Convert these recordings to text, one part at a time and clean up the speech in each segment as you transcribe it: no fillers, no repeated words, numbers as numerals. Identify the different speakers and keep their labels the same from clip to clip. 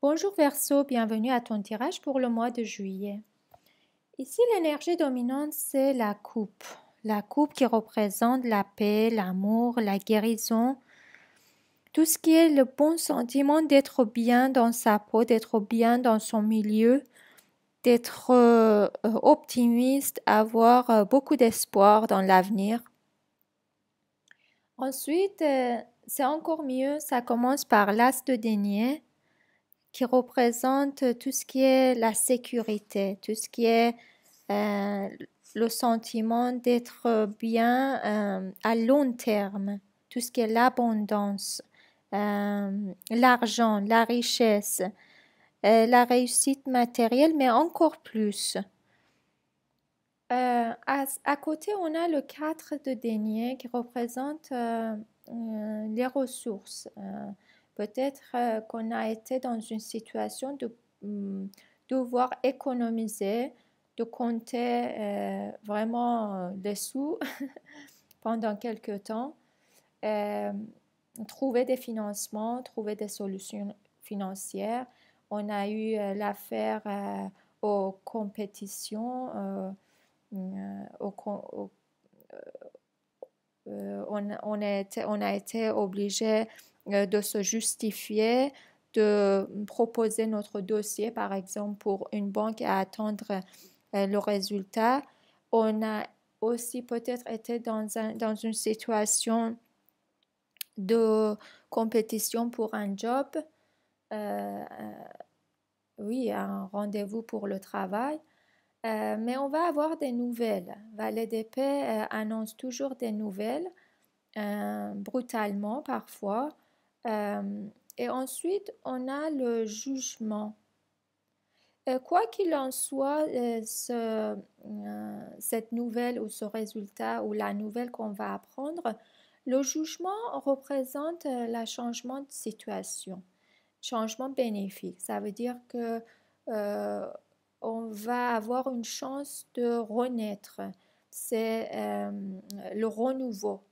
Speaker 1: Bonjour Verseau, bienvenue à ton tirage pour le mois de juillet. Ici, l'énergie dominante, c'est la coupe. La coupe qui représente la paix, l'amour, la guérison, tout ce qui est le bon sentiment d'être bien dans sa peau, d'être bien dans son milieu, d'être optimiste, avoir beaucoup d'espoir dans l'avenir. Ensuite, c'est encore mieux, ça commence par l'as de denier qui représente tout ce qui est la sécurité, tout ce qui est euh, le sentiment d'être bien à long terme, tout ce qui est l'abondance, l'argent, la richesse, la réussite matérielle, mais encore plus. À côté, on a le 4 de denier qui représente les ressources. Peut-être qu'on a été dans une situation de devoir économiser, de compter vraiment les sous pendant quelque temps, euh, trouver des financements, trouver des solutions financières. On a eu l'affaire aux compétitions. Au, au, on a été obligé de se justifier, de proposer notre dossier, par exemple, pour une banque et attendre le résultat. On a aussi peut-être été dans une situation de compétition pour un job, euh, oui, un rendez-vous pour le travail. Mais on va avoir des nouvelles. Valet d'épée annonce toujours des nouvelles, brutalement parfois. Euh, et ensuite, on a le jugement. Quoi qu'il en soit, cette nouvelle ou ce résultat ou la nouvelle qu'on va apprendre, le jugement représente le changement de situation, changement bénéfique. Ça veut dire que euh, on va avoir une chance de renaître. C'est le renouveau.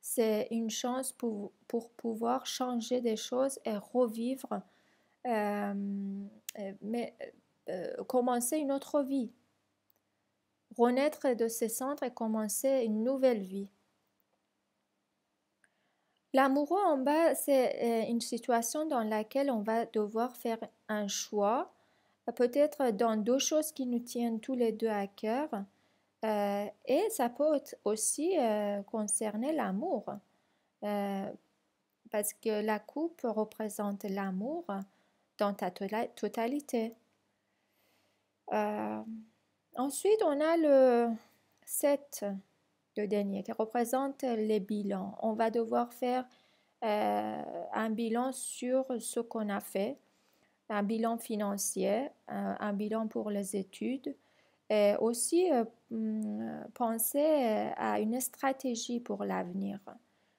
Speaker 1: C'est une chance pour pouvoir changer des choses et revivre, euh, mais commencer une autre vie. Renaître de ses cendres et commencer une nouvelle vie. L'amoureux en bas, c'est une situation dans laquelle on va devoir faire un choix, peut-être dans deux choses qui nous tiennent tous les deux à cœur. Et ça peut aussi concerner l'amour, euh, parce que la coupe représente l'amour dans ta totalité. Euh, Ensuite, on a le 7 de denier qui représente les bilans. On va devoir faire un bilan sur ce qu'on a fait, un bilan financier, un bilan pour les études, et aussi penser à une stratégie pour l'avenir,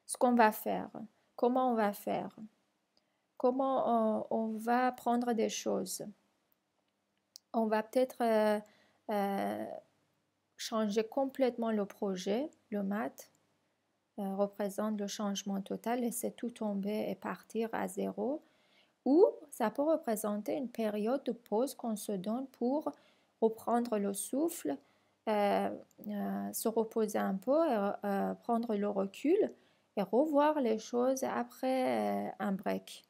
Speaker 1: ce qu'on va faire, comment on va faire, comment on va prendre des choses. On va peut-être euh, changer complètement le projet, le maths représente le changement total, laisser tout tomber et partir à zéro. Ou ça peut représenter une période de pause qu'on se donne pour reprendre le souffle, se reposer un peu, prendre le recul et revoir les choses après un break.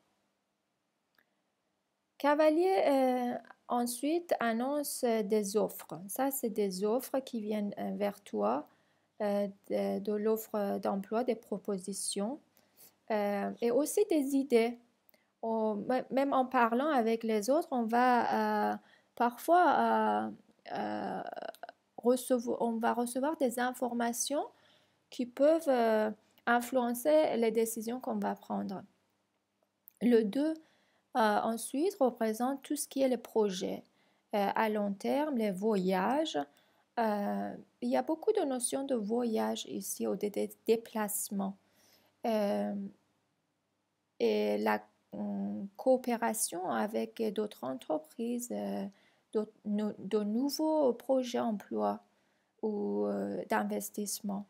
Speaker 1: Cavalier ensuite annonce des offres. Ça, c'est des offres qui viennent vers toi, de l'offre d'emploi, des propositions et aussi des idées. Même en parlant avec les autres, on va parfois on va recevoir des informations qui peuvent influencer les décisions qu'on va prendre. Le 2, ensuite, représente tout ce qui est les projets à long terme, les voyages. Il y a beaucoup de notions de voyage ici, ou de déplacement. Euh, et la coopération avec d'autres entreprises, de nouveaux projets d'emploi ou d'investissement.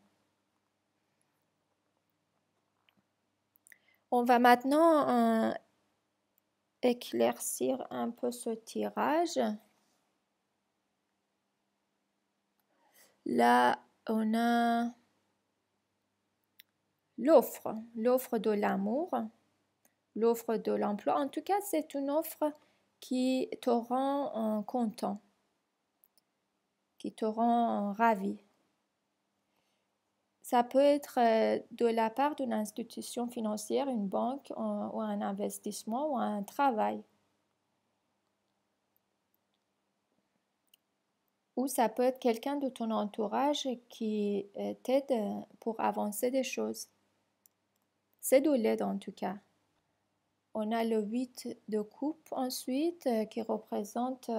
Speaker 1: On va maintenant éclaircir un peu ce tirage. Là, on a l'offre de l'amour, l'offre de l'emploi. En tout cas, c'est une offre qui te rend content, qui te rend ravi. Ça peut être de la part d'une institution financière, une banque ou un investissement ou un travail. Ou ça peut être quelqu'un de ton entourage qui t'aide pour avancer des choses. C'est de l'aide en tout cas. On a le 8 de coupe ensuite qui représente,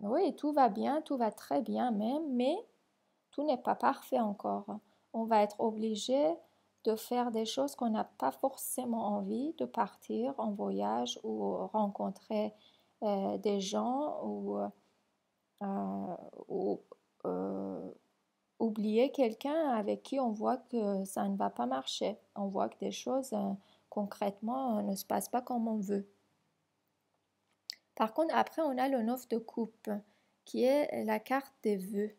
Speaker 1: oui, tout va bien, tout va très bien même, mais tout n'est pas parfait encore. On va être obligé de faire des choses qu'on n'a pas forcément envie, de partir en voyage ou rencontrer des gens ou oublier quelqu'un avec qui on voit que ça ne va pas marcher. On voit que des choses concrètement ne se passent pas comme on veut. Par contre, après, on a le 9 de coupe qui est la carte des vœux.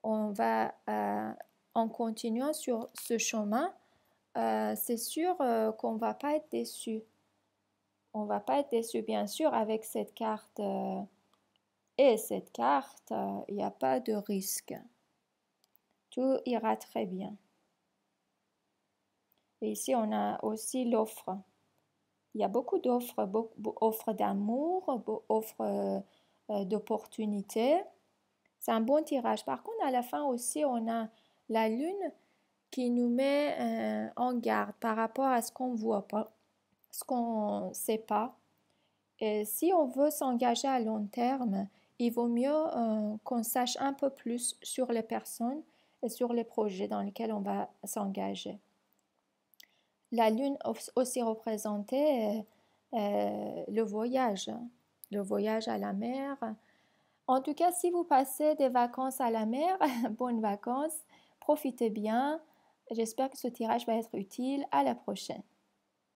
Speaker 1: On va, en continuant sur ce chemin, c'est sûr qu'on ne va pas être déçu. On ne va pas être déçu, bien sûr, avec cette carte et cette carte, il n'y a pas de risque. Tout ira très bien. Et ici, on a aussi l'offre. Il y a beaucoup d'offres, offres d'amour, offres d'opportunités. C'est un bon tirage. Par contre, à la fin aussi, on a la lune qui nous met en garde par rapport à ce qu'on ne voit pas, ce qu'on ne sait pas. Et si on veut s'engager à long terme, il vaut mieux qu'on sache un peu plus sur les personnes et sur les projets dans lesquels on va s'engager. La lune aussi représentait le voyage à la mer. En tout cas, si vous passez des vacances à la mer, bonnes vacances, profitez bien. J'espère que ce tirage va être utile. À la prochaine.